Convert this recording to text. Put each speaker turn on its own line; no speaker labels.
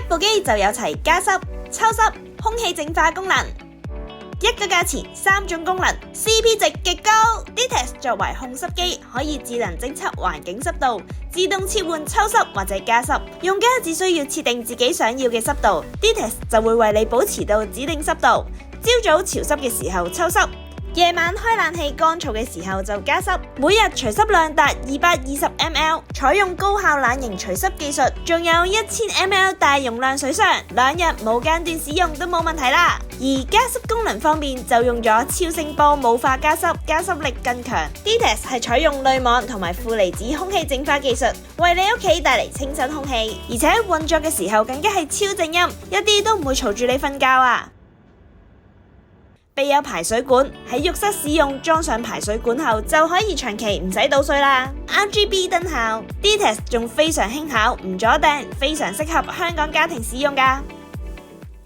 部機就有齊加濕、抽濕、空氣淨化功能，一個價錢3種功能 ，CP 值極高。Dtest 作為控濕機，可以智能偵測環境濕度，自動切換抽濕或者加濕。用家只需要設定自己想要嘅濕度 ，Dtest 就會為你保持到指定濕度。朝早潮濕嘅時候抽濕，夜晚開冷氣乾燥嘅時候就加濕。每日除濕量達220ml， 採用高效冷凝除濕技術，仲有1000ml 大容量水箱，2日無間斷使用都冇問題啦。而加濕功能方面就用咗超聲波霧化加濕，加濕力更強。Dtest 係採用濾網同埋負離子空氣淨化技術，為你屋企帶嚟清新空氣，而且運作嘅時候更加係超靜音，一啲都唔會嘈住你瞓覺啊！備有排水管，喺浴室使用，裝上排水管後就可以長期唔使倒水啦。RGB 燈效 ，Dtest 仲非常輕巧，唔阻掟，非常適合香港家庭使用㗎。